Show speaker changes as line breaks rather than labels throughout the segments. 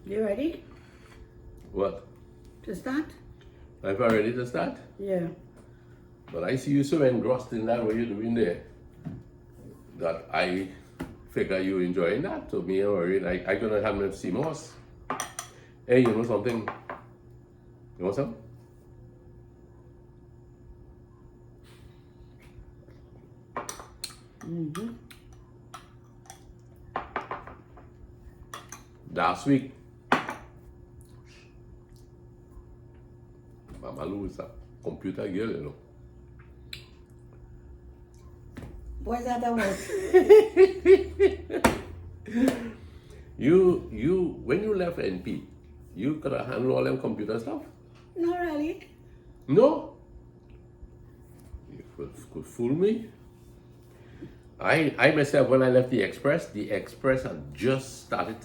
You ready
What?
to start?
Am I ready to start?
Yeah.
But I see you so engrossed in that, what you're doing there, that I figure you enjoying that. So me, I gonna have no CMOS. Hey, you know something? You want some?
Mm-hmm.
Last week, Mama Lou is a computer girl, you know.
What's that about?
You, when you left NP, you could have handled all them computer stuff?
Not really.
No? You could fool me. I myself, when I left the Express had just started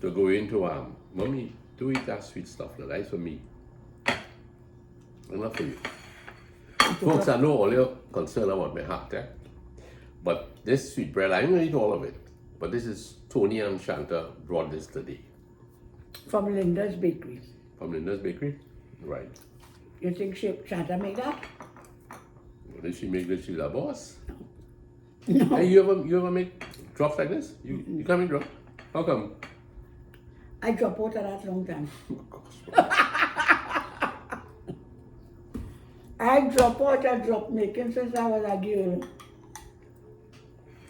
to go into, Mommy, do eat that sweet stuff, that is for me. Enough for you. Folks, I know all your concern about my heart, eh? But this sweet bread, I'm going to eat all of it. But this is Tony and Shanta brought this today.
From Linda's Bakery.
From Linda's Bakery? Right.
You think Shanta made that?
What did she make this? She's a boss?
No.
Hey, you ever make drops like this? You can't make drops? How come?
I dropped out of that long time. I dropped out of drop making since I was a girl.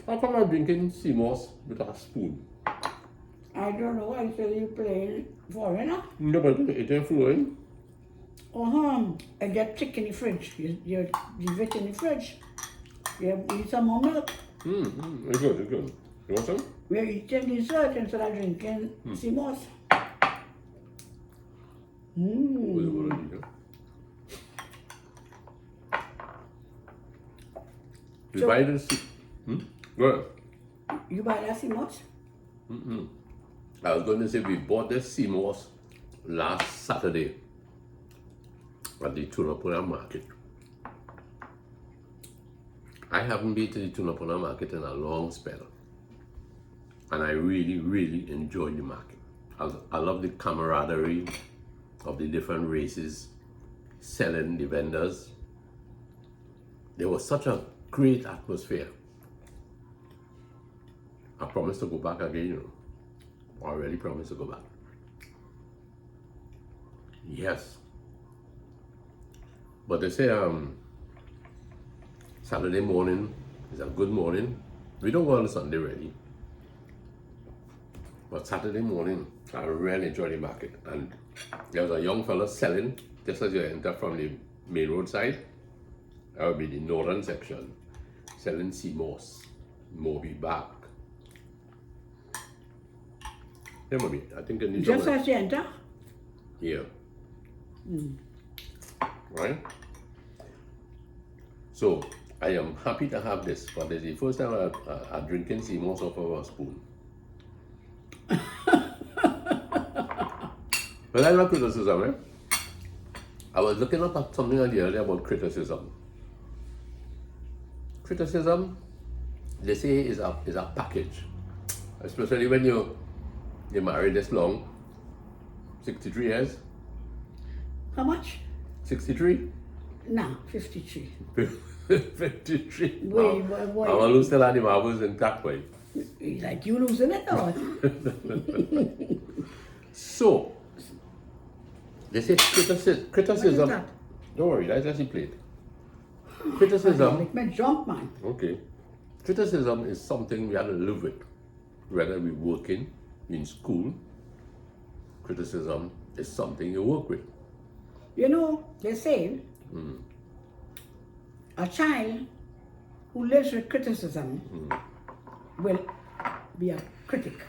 How come I'm drinking CMOS with a spoon?
I don't know. I said you playing foreigner.
No, but it ain't flowing.
I get thick in the fridge. You leave it in the fridge. You eat some more milk.
It's good, it's good. You want some?
We're eating dessert instead of drinking CMOS.
Where's the water, Nika? You
So-
buy this? Go ahead.
You buy that CMOS?
I was going to say we bought this CMOS last Saturday at the Tunapuna market. I haven't been to the Tunapuna market in a long spell. And I really, really enjoy the market. I love the camaraderie of the different races selling, the vendors. There was such a great atmosphere. I promise to go back again, you know. I really promise to go back. Yes. But they say Saturday morning is a good morning. We don't go on Sunday really. But Saturday morning, I really enjoy the market. And there was a young fellow selling, just as you enter from the main road side. That would be the northern section, selling CMOS, Moby Back. Yeah, Mommy, I think I need
Just
some.
as you enter?
Yeah. Right? So, I am happy to have this, but it's the first time I'm drinking CMOS off of a spoon. But I love criticism, eh? I was looking up at something earlier about criticism. Criticism, they say, is a package. Especially when you're married this long, 63 years.
How much?
63?
No, 53.
53.
Wait.
I'm going to lose the lot of marbles in that way.
Like you losing it or?
So, they say criticism.
What is that?
Don't worry, that's actually plate. Criticism.
Make me jump, man.
Okay. Criticism is something we have to live with. Whether we're working, in school, criticism is something you work with.
You know, they say a child who lives with criticism will be a critic.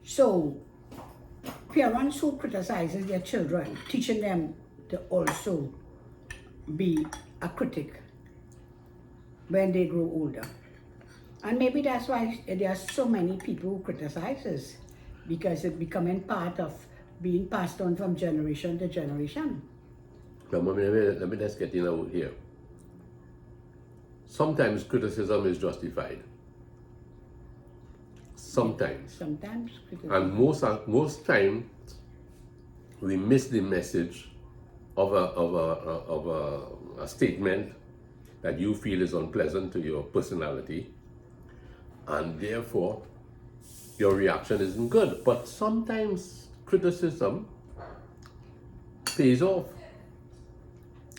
So, parents who criticizes their children, teaching them to also be a critic when they grow older. And maybe that's why there are so many people who criticize us, because it's becoming part of being passed on from generation to generation.
Now, Mommy, let me just get in out here. sometimes criticism is justified. Sometimes.
Sometimes criticism.
And most times we miss the message of a statement that you feel is unpleasant to your personality, and therefore your reaction isn't good. But sometimes criticism pays off.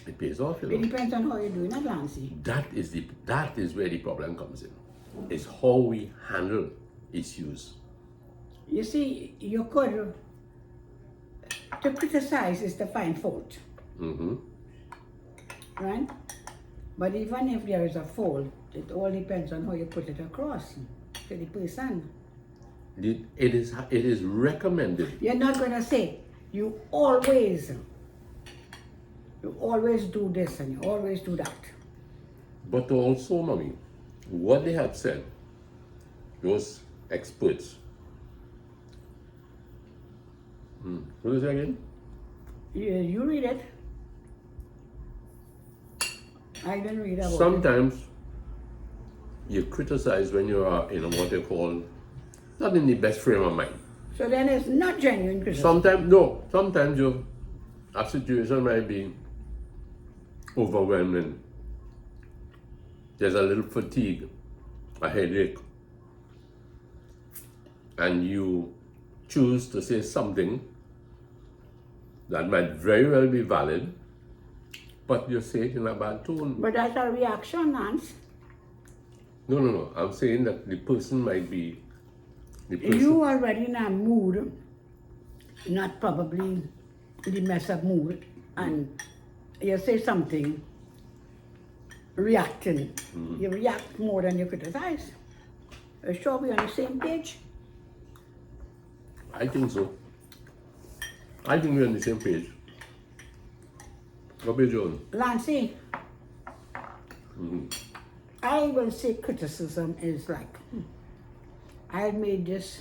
It pays off, you
It
know.
depends on how you're doing it, Lancy.
That is where the problem comes in. It's how we handle issues.
You see, you could, to criticize is to find fault,
Mm-hmm.
right? But even if there is a fault, it all depends on how you put it across to the person.
It is recommended.
You're not going to say, you always do this and you always do that.
But also, mommy, what they have said, those experts. What is it again?
You read it. I didn't read about it.
Sometimes you criticize when you are in what they call not in the best frame of mind.
So then it's not genuine criticism.
Sometimes a situation might be overwhelming. There's a little fatigue, a headache, and you choose to say something that might very well be valid, but you say it in a bad tone.
But that's a reaction, Nance.
No. I'm saying that the person might be
You already in a mood, not probably the mess up mood, and you say something, reacting. You react more than you criticize. Are you sure we're on the same page?
I think so. I think we're on the same page. What page you on?
Lancy, I will say criticism is like, I made this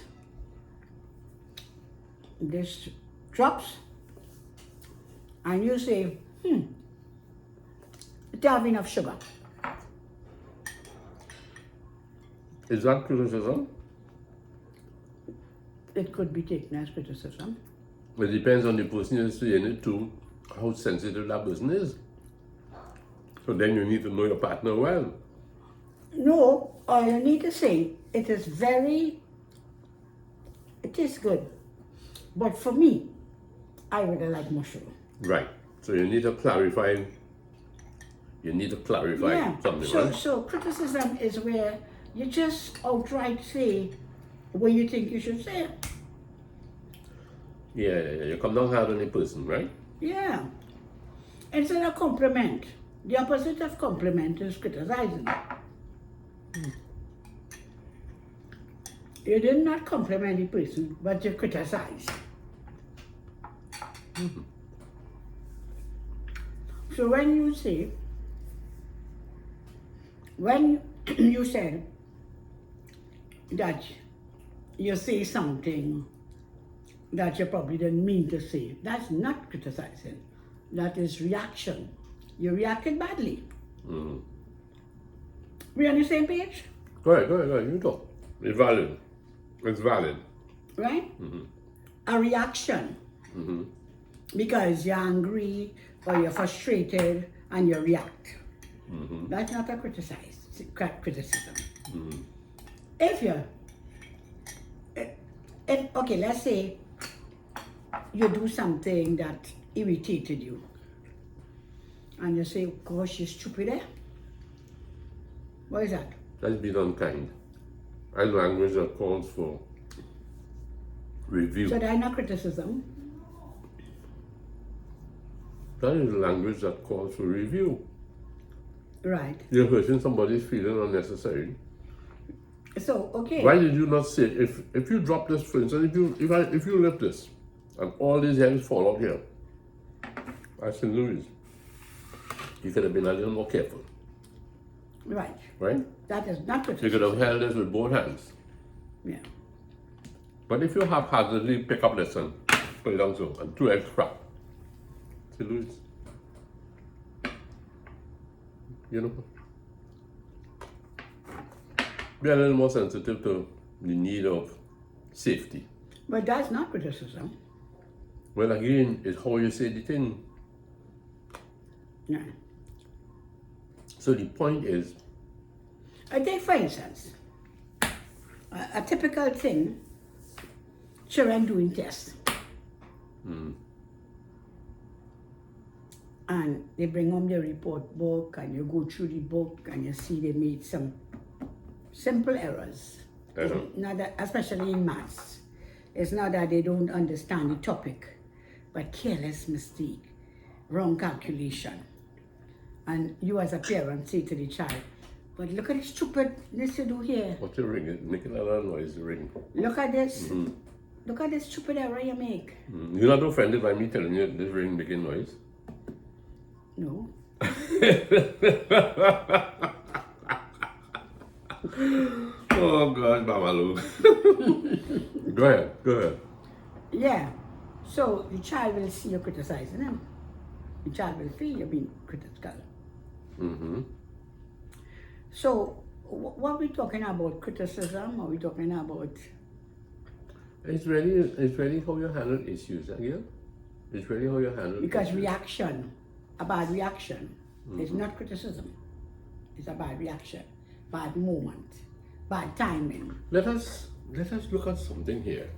drops, and you say, it don't have enough sugar.
Is that criticism?
It could be taken as criticism.
It depends on the person you're saying it to, how sensitive that person is. So then you need to know your partner well.
No, all you need to say, it is good. But for me, I would have liked more sugar.
Right. So you need to clarify. Something, right?
So criticism is where you just outright say what you think you should say.
Yeah. You come down hard on the person, right?
Yeah. Instead of compliment. The opposite of compliment is criticizing. You did not compliment the person, but you criticize. So when you said that you say something that you probably didn't mean to say, that's not criticizing. That is reaction. You reacted badly. We on the same page?
Go ahead. You talk. It's valid.
Right? A reaction. Because you're angry or you're frustrated and you react. That's not a criticism. Okay, let's say you do something that irritated you. And you say, gosh, you're stupid, eh? What is that?
That's being unkind. And language that calls for review.
So that's not criticism.
That is language that calls for review.
Right.
You're hurting somebody's feeling unnecessary.
So, okay.
Why did you not say, if you drop this, for instance, if you lift this, and all these hairs fall out here, I said, Louise, you could have been a little more careful.
Right.
Right?
That is not
You
criticism.
could have held this with both hands.
Yeah.
But if you haphazardly pick up this and put it down so, and two eggs crack, say, Louise, you know, be a little more sensitive to the need of safety.
But that's not criticism.
Well, again, it's how you say the thing.
Yeah.
So the point is,
I take, for instance, a typical thing, children doing tests. And they bring home the report book, and you go through the book, and you see they made some simple errors. Not that, especially in maths. It's not that they don't understand the topic, but careless mistake, wrong calculation. And you as a parent say to the child, but look at the stupidness you do here.
what's the ring? Making a lot of noise, the ring.
Look at this. Look at this stupid error you make.
You're not offended by me telling you this ring making noise?
No.
Oh God, Mama Lou. Go ahead.
Yeah. So the child will see you criticizing him. The child will feel you're being critical. So what are we talking about? Criticism? Or are we talking about?
It's really how you handle issues again. It's really how you handle
Because
issues.
reaction, a bad reaction, is not criticism. It's a bad reaction, bad moment, bad timing.
Let us look at something here.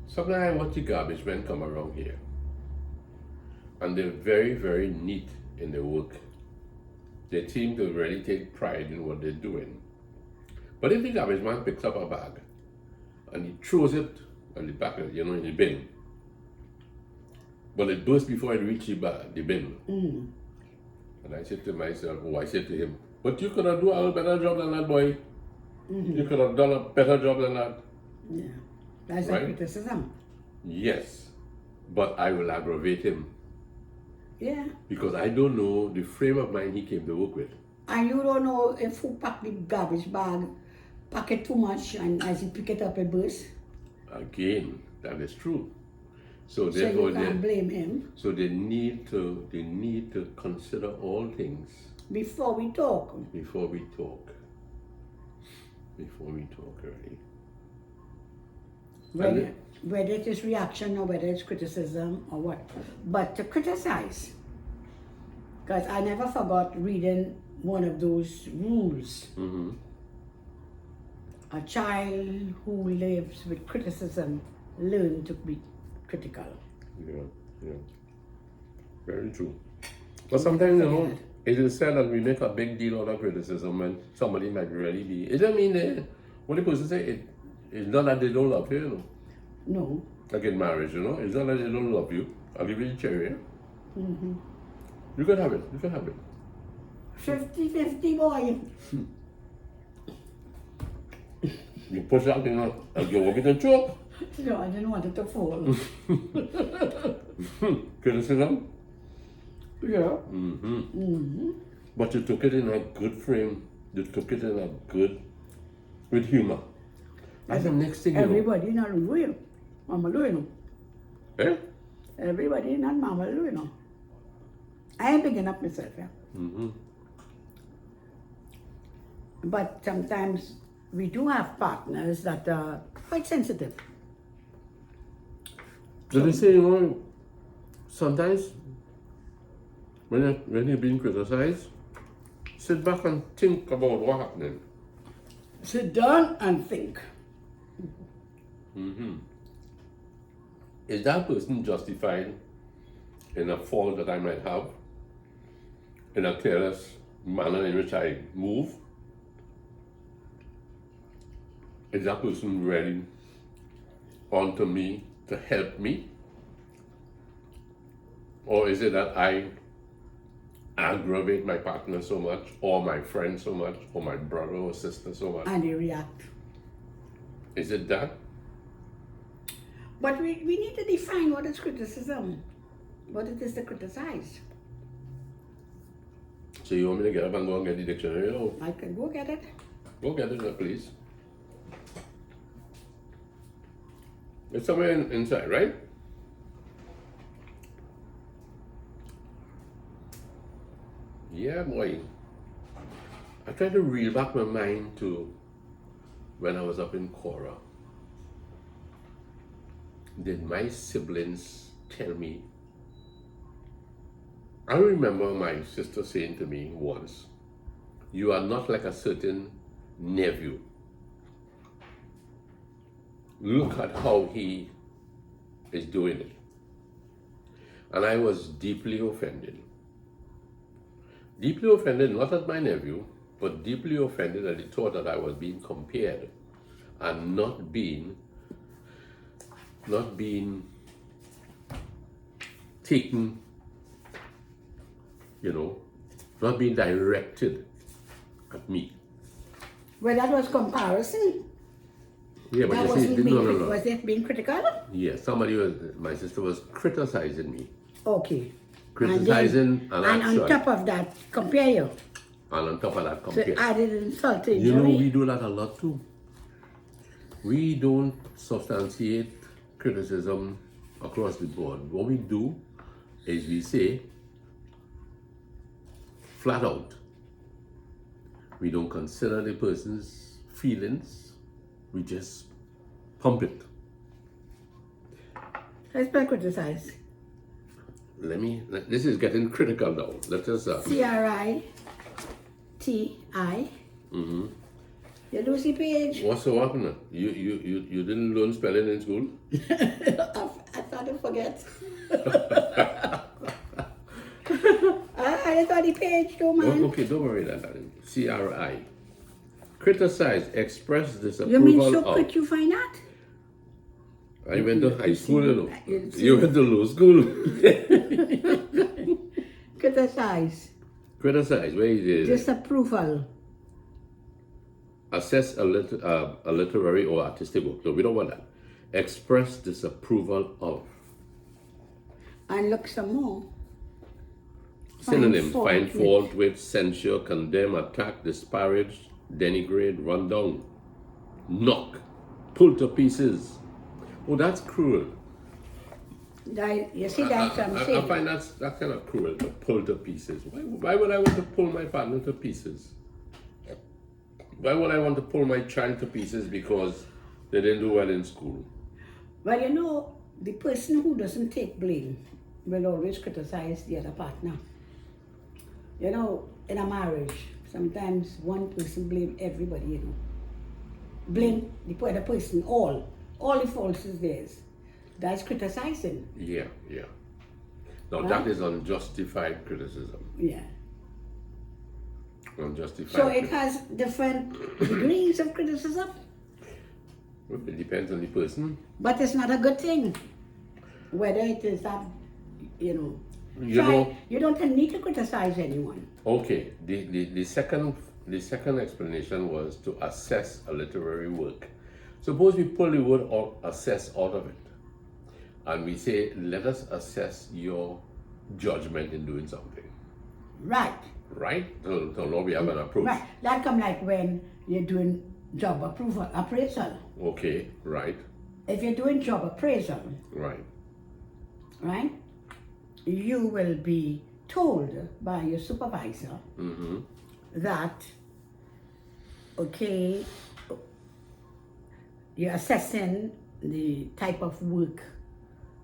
Sometimes I watch the garbage men come around here, and they're very, very neat in their work. They seem to really take pride in what they're doing. But if the garbage man picks up a bag and he throws it on the back, in the bin, but it bursts before it reaches the bin. And I said to myself, I said to him, but you could have done a better job than that, boy. You could have done a better job than that.
Yeah, that's
Right?
a criticism.
Yes, but I will aggravate him
Yeah.
because I don't know the frame of mind he came to work with.
And you don't know if who pack the garbage bag, pack it too much, and as you pick it up, it bursts.
Again, that is true. So
So
therefore,
you can't blame him.
so they need to consider all things
Before we talk.
before we talk. Before we talk, right?
Whether it is reaction or whether it's criticism or what. But to criticize. Because I never forgot reading one of those rules. A child who lives with criticism learns to be critical.
Yeah. Very true. But sometimes, it is said that we make a big deal out of criticism when somebody might really be. It doesn't mean what the person say, it's not that they don't love you,
No.
Like in marriage, it's not that they don't love you. I'll give you the cherry. You can have it.
50-50 boy.
You push out, and you walk it and choke.
No, I didn't want it to fall.
Criticism.
Yeah.
But you took it in a good frame. You took it in a good, with humor. That's the next thing
Everybody not Louis. Mama Louis.
Eh?
Everybody not Mama Louis. I ain't picking up myself, yeah. But sometimes we do have partners that are quite sensitive.
So they say, sometimes when you're being criticized, sit back and think about what happened.
Sit down and think.
Is that person justified in a fault that I might have, in a careless manner in which I move? Is that person ready onto me to help me? Or is it that I aggravate my partner so much, or my friend so much, or my brother or sister so much?
And they react.
Is it that?
But we need to define what is criticism, what it is to criticize.
So you want me to get up and go and get the dictionary?
I can go get it.
Go get it, please. It's somewhere inside, right? Yeah, boy. I try to reel back my mind to when I was up in Cora, did my siblings tell me? I remember my sister saying to me once, "You are not like a certain nephew. Look at how he is doing it." And I was deeply offended. Deeply offended, not at my nephew, but deeply offended at the thought that I was being compared and not being taken, not being directed at me.
Well, that was comparison.
Yeah, but
That
you
wasn't
see,
being,
no.
was it being critical?
Yeah, my sister was criticizing me.
Okay.
Criticizing and
on
actually.
top of that, compare you.
And on top of that,
So
compare.
added insult in
You know,
way.
we do that a lot too. We don't substantiate criticism across the board. What we do is we say, flat out, we don't consider the person's feelings, we just pump it.
Let's not criticize.
This is getting critical now. Let us.
CRITI.
Mm-hmm.
You lose the page.
What's so happening? You didn't learn spelling in school?
I thought I forget. I thought the page too, man.
Okay, don't worry about that. CRI. Criticize, express disapproval
You mean so
of.
quick you find out?
I went to high school, you know.
You see.
You went to low school.
Criticize.
Criticize, where is it?
Disapproval.
Assess a literary or artistic work. No, we don't want that. Express disapproval of.
And look some more.
Synonyms: find fault with, censure, condemn, attack, disparage, denigrate, run down, knock, pull to pieces. Oh, that's cruel.
You see that I'm
I
saying?
find that's kind of cruel, to pull to pieces. Why would I want to pull my partner to pieces? Why would I want to pull my child to pieces because they didn't do well in school?
Well, you know, the person who doesn't take blame will always criticize the other partner. You know, in a marriage, sometimes one person blame everybody, you know. Blame the other person, all the faults is theirs. That's criticizing.
Yeah. Now
Right?
that is unjustified criticism.
Yeah.
Unjustified.
So it has different degrees of criticism,
Well, it depends on the person.
but it's not a good thing. Whether it is that, you know, you don't need to criticize anyone.
Okay. The second explanation was to assess a literary work. Suppose we pull the word assess out of it, and we say, let us assess your judgment in doing something.
Right.
Right? So now we have an approach.
Right. That come like when you're doing job appraisal.
Okay, right.
If you're doing job appraisal,
Right.
right, you will be told by your supervisor
Mm-hmm.
that, okay, you're assessing the type of work,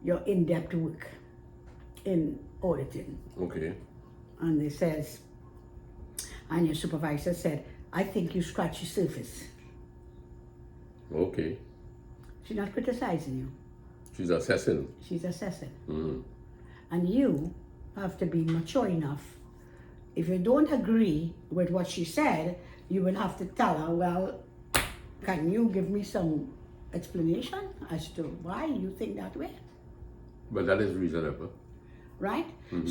your in-depth work in auditing.
Okay.
And it says, and your supervisor said, I think you scratched the surface.
Okay.
She's not criticizing you.
She's assessing.
She's assessing.
Mm-hmm.
And you have to be mature enough. If you don't agree with what she said, you will have to tell her, well, can you give me some explanation as to why you think that way?
But that is reasonable.
Right?
Mm-hmm.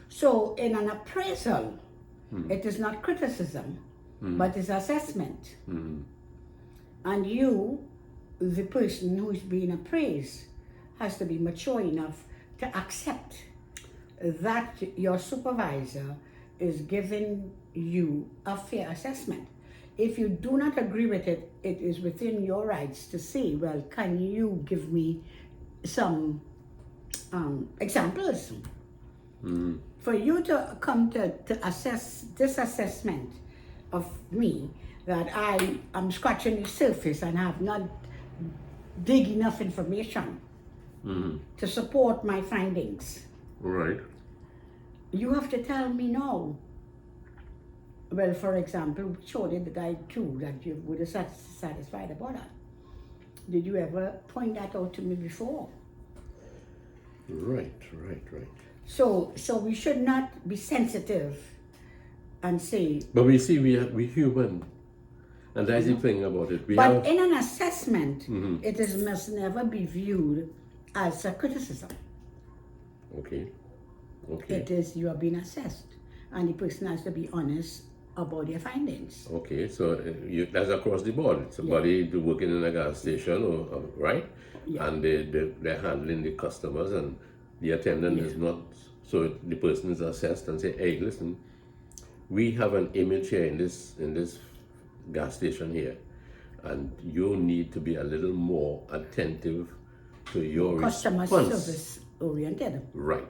So in an appraisal, it is not criticism, but it's assessment.
Mm-hmm.
And you, the person who is being appraised, has to be mature enough to accept that your supervisor is giving you a fair assessment. If you do not agree with it, it is within your rights to say, well, can you give me some examples? For you to come to assess this assessment of me, that I am scratching the surface and have not dig enough information to support my findings.
Right.
You have to tell me now. Well, for example, surely that I too, that you would have satisfied about that. Did you ever point that out to me before?
Right.
So we should not be sensitive and say.
But we see we human, and that's the thing about it.
But in an assessment, must never be viewed as a criticism.
Okay.
It is you are being assessed, and the person has to be honest about their findings.
Okay, so that's across the board. Somebody working in a gas station, or right?
Yeah.
And they're handling the customers, and the attendant is not. So the person is assessed and say, "Hey, listen, we have an image here in this gas station here, and you need to be a little more attentive to your
Customer
response."
service oriented.
Right.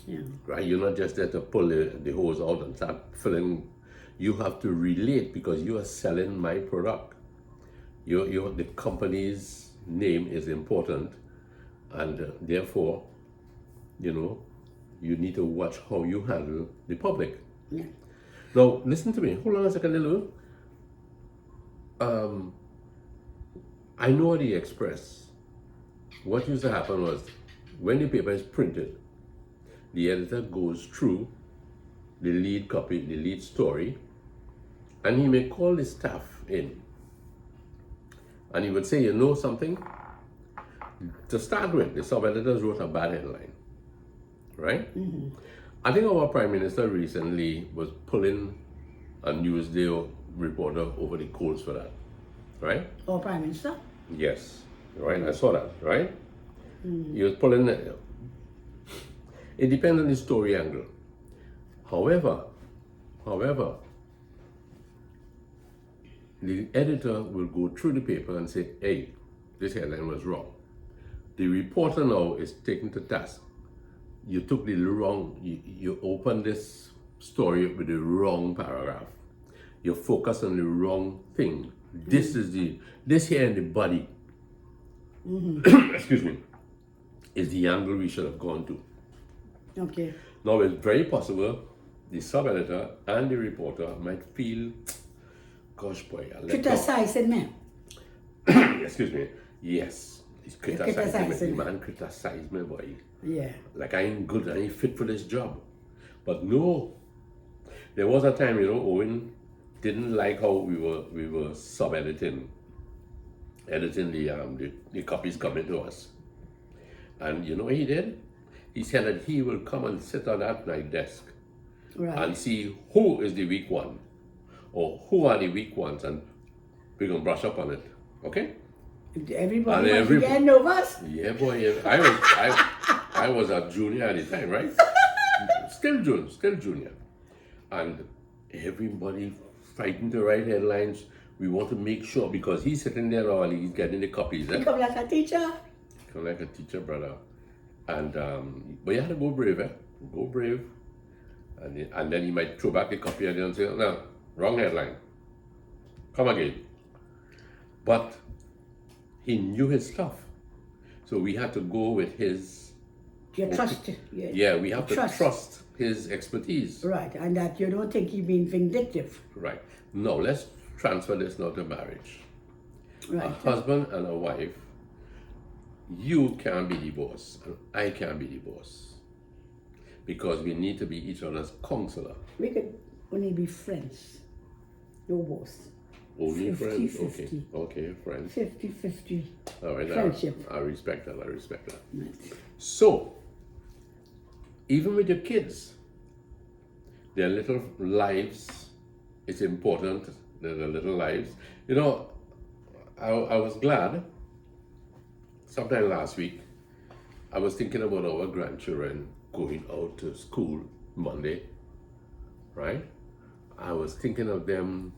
Yeah.
Right. You're not just there to pull the hose out and start filling. You have to relate because you are selling my product. The company's name is important, and therefore, you need to watch how you handle the public.
Yeah.
Now, listen to me. Hold on a second, Lulu. I know the Express. What used to happen was when the paper is printed, the editor goes through the lead copy, the lead story, and he may call the staff in. And he would say, something? To start with, the sub-editors wrote a bad headline, right? I think our Prime Minister recently was pulling a Newsday reporter over the coals for that, right?
Or Prime Minister?
Yes, right, I saw that, right? He was pulling it. It depends on the story angle. However, the editor will go through the paper and say, "Hey, this headline was wrong." The reporter now is taken to task. You took the wrong, you opened this story with the wrong paragraph. You focus on the wrong thing. This here in the body, excuse me, is the angle we should have gone to.
Okay.
Now, it's very possible the sub-editor and the reporter might feel, gosh boy,
Criticizing me.
excuse me, yes, he's criticizing me. The man criticized me, boy.
Yeah.
Like I ain't good, I ain't fit for this job. But no, there was a time, Owen didn't like how we were sub-editing, editing the copies coming to us. And you know what he did? He said that he will come and sit on that night desk and see who is the weak one or who are the weak ones, and we're going to brush up on it. Okay?
Everybody was getting nervous.
Yeah, boy. I was a junior at the time, right? Still junior. And everybody fighting to write headlines. We want to make sure, because he's sitting there while he's getting the copies.
You come like a teacher.
Come like a teacher, brother. And but you have to go brave, Go brave. And then he might throw back the copy and then say, "No, wrong headline. Come again." But he knew his stuff. So we had to go with his...
You trust.
Yeah, we have to trust his expertise.
Right, and that you don't think he's being vindictive.
Right. Now, let's transfer this now to marriage.
Right.
A husband and a wife, you can be the boss, and I can be the boss. Because we need to be each other's counselor.
We could only be friends. No boss.
Only
50,
friends?
50.
Okay, friends.
50-50.
All right,
friendship.
I respect that,
Right.
So, even with your kids, their little lives, it's important, their little lives. I was glad, sometime last week, I was thinking about our grandchildren going out to school Monday, right? I was thinking of them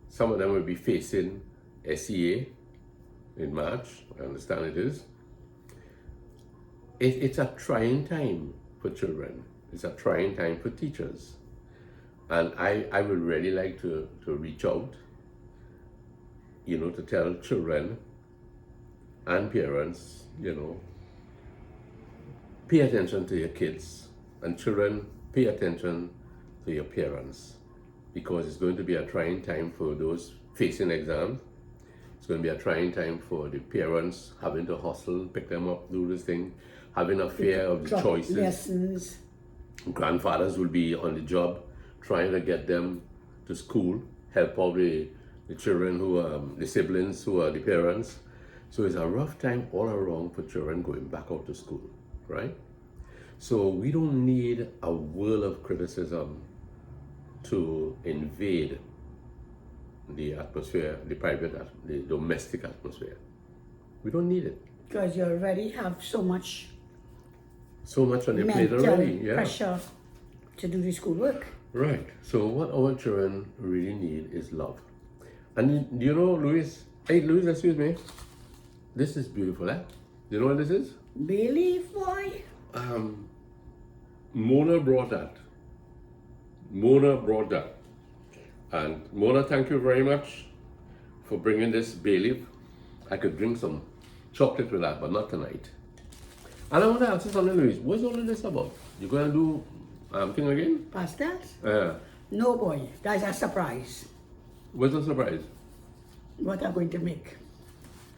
some of them will be facing SEA in March. I understand it is. It's a trying time for children. It's a trying time for teachers. And I would really like to reach out, to tell children and parents, pay attention to your kids, and children, pay attention to your parents, because it's going to be a trying time for those facing exams. It's going to be a trying time for the parents having to hustle, pick them up, do this thing, having a fear of the choices.
Lessons.
Grandfathers will be on the job trying to get them to school, help out the children who are the siblings who are the parents. So it's a rough time all around for children going back out to school, right? So we don't need a whirl of criticism to invade the atmosphere, the domestic atmosphere. We don't need it.
Because you already have so much
On your plate already, yeah.
pressure to do the schoolwork.
Right. So what our children really need is love. And do you know, Louis? Hey, Louis, excuse me. This is beautiful, eh? Do you know what this is?
Believe, boy.
Mona brought that. And Mona, thank you very much for bringing this bay leaf. I could drink some chocolate with that, but not tonight. And I want to ask you something, Louise. What's all of this about? You going to do thing again?
Pastas?
Yeah.
No, boy. That's a surprise.
What's the surprise?
What I'm going to make.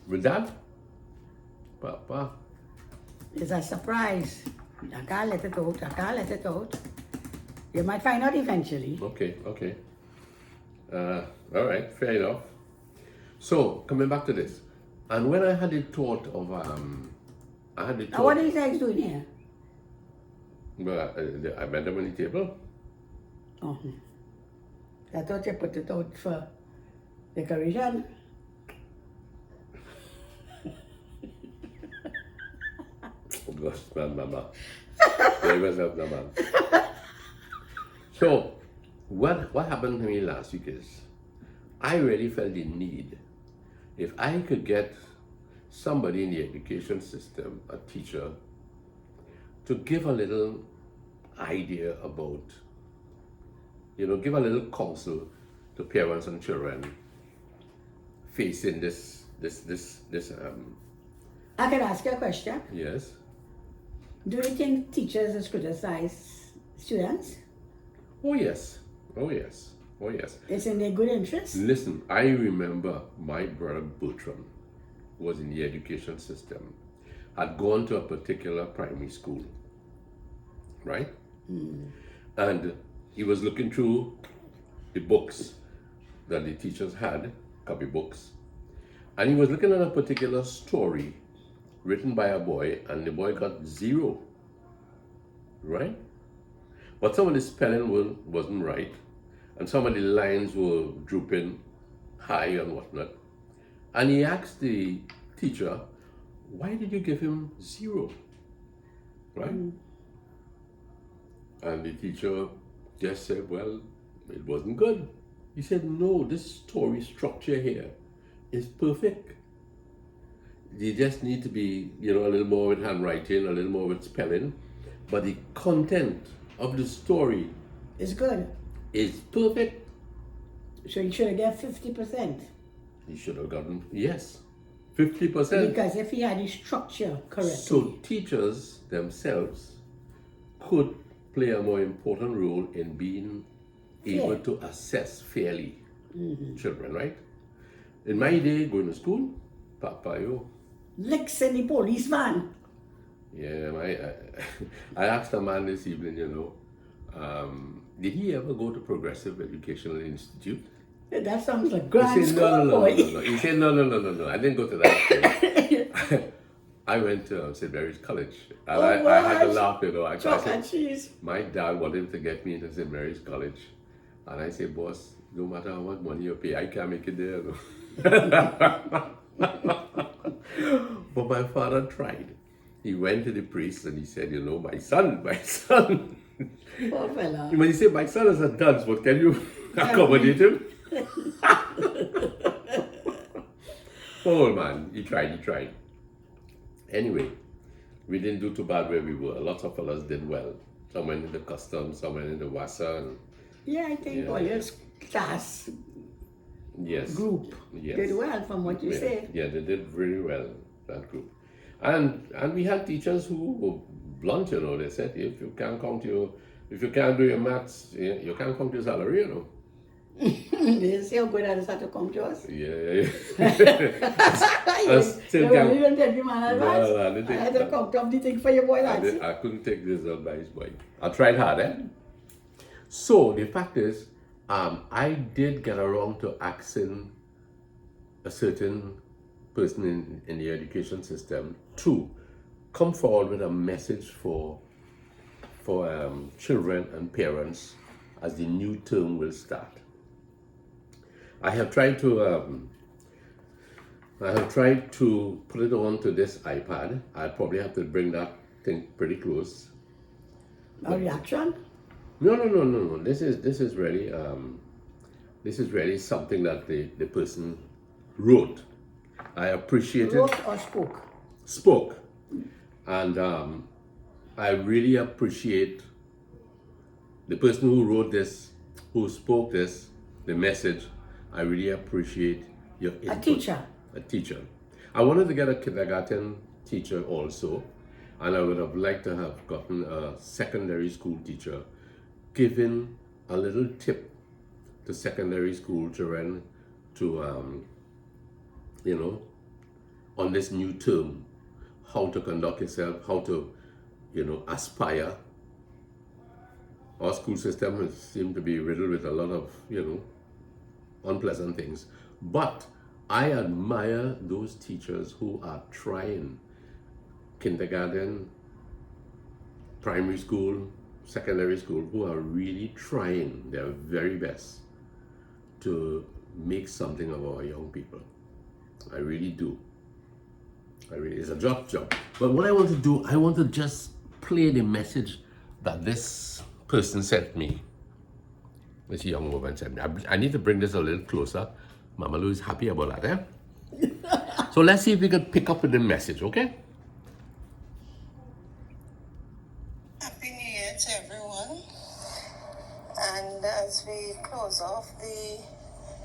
With that? Papa.
It's a surprise. I can't let it out. You might find out eventually.
Okay. All right, fair enough. So, coming back to this. And when I had the thought of,
Now, what are these eggs doing here?
Well, I met them on the table.
Oh. I thought you put it out for decoration.
Oh gosh, man, mama. There was up, man. So, what happened to me last week is, I really felt the need. If I could get somebody in the education system, a teacher, to give a little idea about, give a little counsel to parents and children facing this.
I can ask you a question.
Yes.
Do you think teachers criticize students?
Oh yes.
It's in their good interest?
Listen, I remember my brother Bertram was in the education system, had gone to a particular primary school, right? And he was looking through the books that the teachers had, copy books, and he was looking at a particular story written by a boy, and the boy got 0, right? But some of the spelling wasn't right, and some of the lines were drooping high and whatnot. And he asked the teacher, why did you give him 0? Right? And the teacher just said, well, it wasn't good. He said, no, this story structure here is perfect. You just need to be, a little more with handwriting, a little more with spelling, but the content of the story
It's good.
is perfect.
So you should have got 50%.
He should have gotten, yes, 50%.
Because if he had the structure correctly.
So teachers themselves could play a more important role in being able to assess fairly children, right? In my day, going to school, Papa,
Licks in the police van.
yeah, I asked a man this evening, did he ever go to Progressive Educational Institute?
That sounds like
He
grand
said,
school,
no.
boy.
He said, no, I didn't go to that. I went to St. Mary's College. And I had to laugh, I
Chocolate
said,
cheese.
my dad wanted to get me into St. Mary's College. And I said, boss, no matter how much money you pay, I can't make it there. But my father tried. He went to the priest and he said, my son.
Poor fella.
When he said, my son is a dunce, but can you accommodate him? Oh man, he tried. Anyway, we didn't do too bad where we were. Lots of fellas did well. Some went into customs, some went into WASA, and
Yeah, I think all your class
Yes.
group
Yes.
did well from what you say.
Yeah, they did very well, that group. And we had teachers who were blunt, you know. They said, if you can't do your maths, you can't count your salary, you know.
They say how good I just had to come to us.
Yeah.
You really don't tell me, man, advance.
No,
I had to count up the thing for your boy, lads.
I couldn't take this advice, boy. I tried hard, eh? So the fact is, I did get around to asking a certain person in the education system to come forward with a message for children and parents as the new term will start. I have tried to put it onto this iPad. I probably have to bring that thing pretty close.
A reaction?
No. This is really something that the person wrote. I appreciate it.
Wrote or spoke?
Spoke, and I really appreciate the person who wrote this, who spoke this, the message. I really appreciate your input. A teacher. I wanted to get a kindergarten teacher also, and I would have liked to have gotten a secondary school teacher, giving a little tip to secondary school children to, on this new term, how to conduct yourself, how to, aspire. Our school system seems to be riddled with a lot of, unpleasant things. But I admire those teachers who are trying kindergarten, primary school, secondary school, who are really trying their very best to make something of our young people. I really do. It's a job. But what I want to do, I want to just play the message that this person sent me. This young woman sent me. I need to bring this a little closer. Mama Lou is happy about that, eh? So let's see if we can pick up with the message, okay?
Happy New Year to everyone. And as we close off the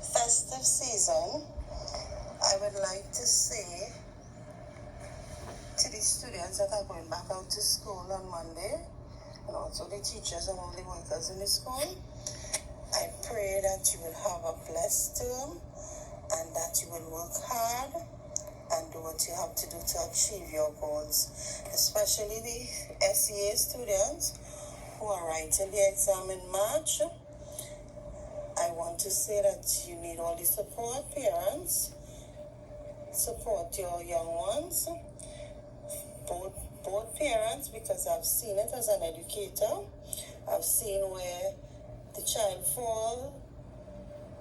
festive season, I would like to say to the students that are going back out to school on Monday, and also the teachers and all the workers in the school, I pray that you will have a blessed term and that you will work hard and do what you have to do to achieve your goals, especially the SEA students who are writing the exam in March. I want to say that you need all the support. Parents, support your young ones, both parents, because I've seen it as an educator. I've seen where the child fall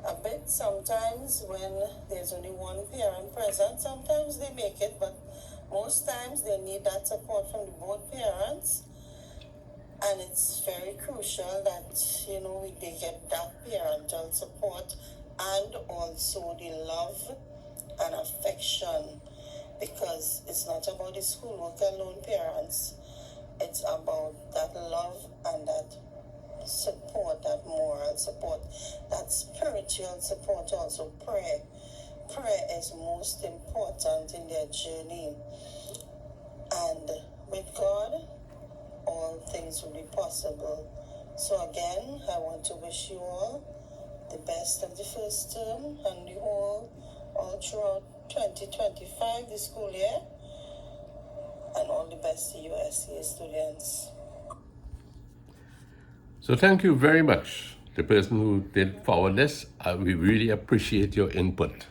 a bit sometimes when there's only one parent present. Sometimes they make it, but most times they need that support from both parents. And it's very crucial that, they get that parental support and also the love and affection, because it's not about the schoolwork alone, parents. It's about that love and that support, that moral support, that spiritual support also. Prayer is most important in their journey, and with God all things will be possible. So again, I want to wish you all the best of the first term and the all throughout 2025, the school year, and all the best to you SEA students.
So thank you very much, the person who did forward this. We really appreciate your input.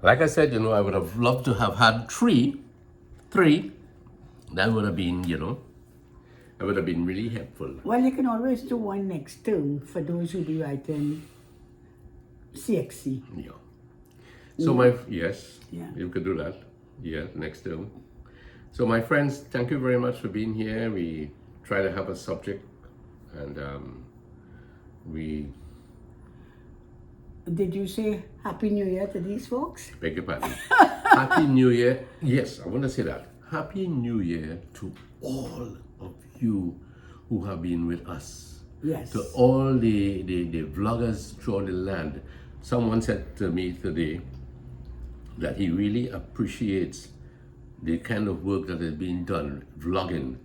Like I said, I would have loved to have had three. That would have been, that would have been really helpful.
Well, you can always do one next term for those who be writing CXC.
Yeah. So yes, you could do that. Yeah, next term. So my friends, thank you very much for being here. We try to have a subject, and we...
Did you say Happy New Year to these folks?
Beg your pardon. Happy New Year. Yes, I want to say that. Happy New Year to all of you who have been with us
Yes.
to all the vloggers throughout the land. Someone said to me today that he really appreciates the kind of work that is being done, vlogging,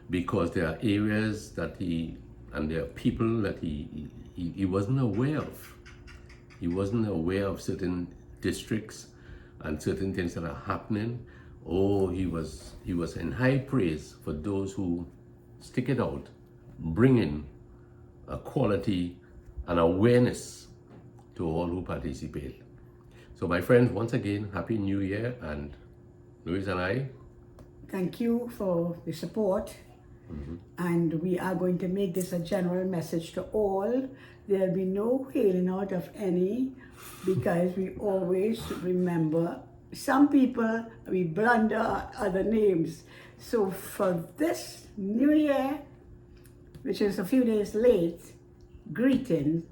because there are areas that and there are people that he wasn't aware of. He wasn't aware of certain districts and certain things that are happening. Oh, he was in high praise for those who stick it out, bringing a quality and awareness to all who participate. So my friends, once again, Happy New Year, and Louise and I,
thank you for the support. And we are going to make this a general message to all. There'll be no hailing out of any, because we always remember some people, we blunder other names. So for this new year, which is a few days late, greetings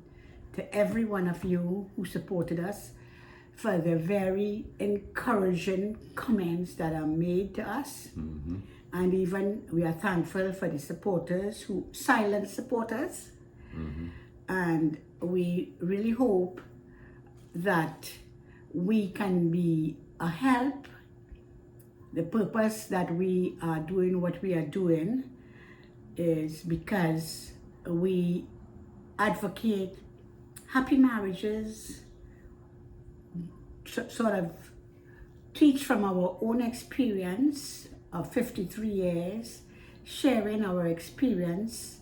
to every one of you who supported us, for the very encouraging comments that are made to us. And even we are thankful for the supporters who silent supporters. And we really hope that we can be a help. The purpose that we are doing what we are doing is because we advocate happy marriages, sort of teach from our own experience of 53 years, sharing our experience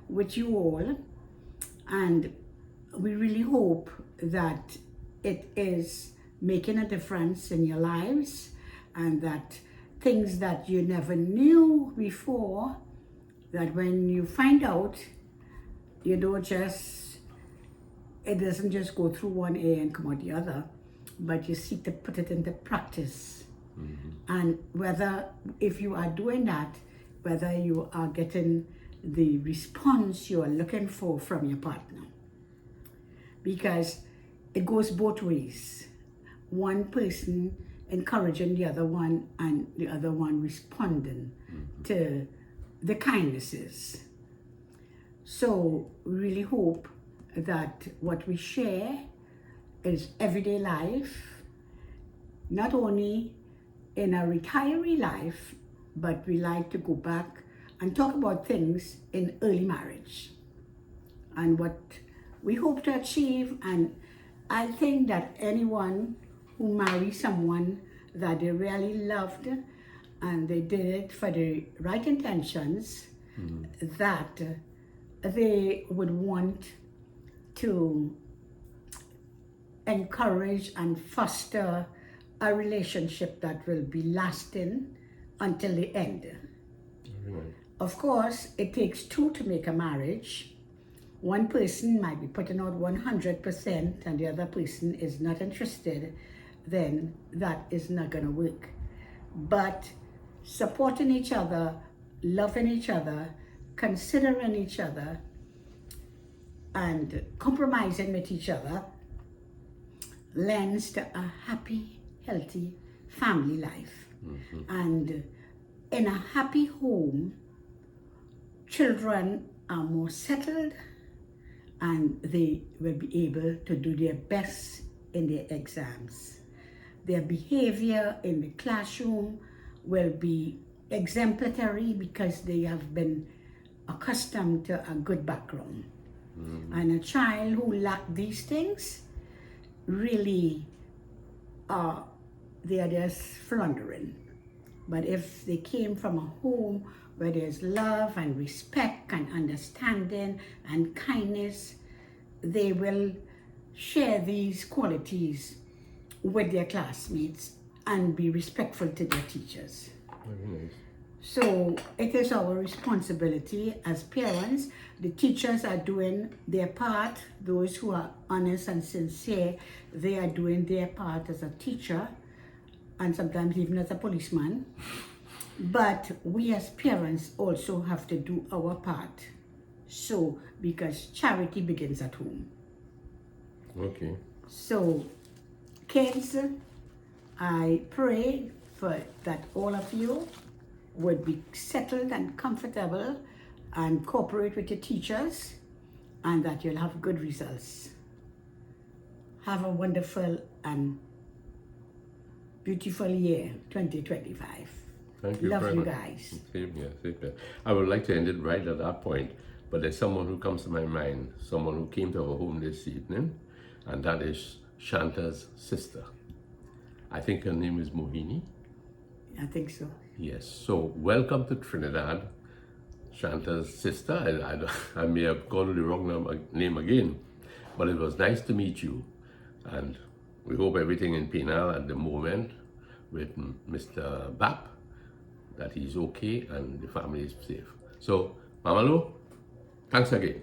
with you all. And we really hope that it is making a difference in your lives, and that things that you never knew before, that when you find out, you don't just, it doesn't just go through one ear and come out the other, but you seek to put it into practice. And whether, if you are doing that, whether you are getting the response you are looking for from your partner. Because it goes both ways. One person encouraging the other one, and the other one responding to the kindnesses. So we really hope that what we share is everyday life, not only in a retiree life, but we like to go back and talk about things in early marriage and what we hope to achieve. And I think that anyone who marries someone that they really loved and they did it for the right intentions, that they would want to encourage and foster a relationship that will be lasting until the end. Of course, it takes two to make a marriage. One person might be putting out 100% and the other person is not interested, then that is not going to work. But supporting each other, loving each other, considering each other, and compromising with each other lends to a happy, healthy family life. And in a happy home, children are more settled and they will be able to do their best in their exams. Their behavior in the classroom will be exemplary because they have been accustomed to a good background. And a child who lacks these things, really, they are just floundering. But if they came from a home where there's love and respect and understanding and kindness, they will share these qualities with their classmates and be respectful to their teachers.
Very nice.
So it is our responsibility as parents. The teachers are doing their part. Those who are honest and sincere, they are doing their part as a teacher, and sometimes even as a policeman. But we as parents also have to do our part. So, because charity begins at home.
Okay.
So, kids, I pray for that all of you would be settled and comfortable and cooperate with your teachers and that you'll have good results. Have a wonderful and beautiful year, 2025.
Thank you
Love
very
you
much.
guys.
Same here, same here. I would like to end it right at that point, but there's someone who comes to my mind, someone who came to our home this evening, and that is Shanta's sister. I think her name is Mohini.
I think so.
Yes, so welcome to Trinidad, Shanta's sister. I may have called the wrong name again, but it was nice to meet you. And we hope everything in Penal at the moment with Mr. Bap, that he's okay and the family is safe. So, Mama Lo, thanks again.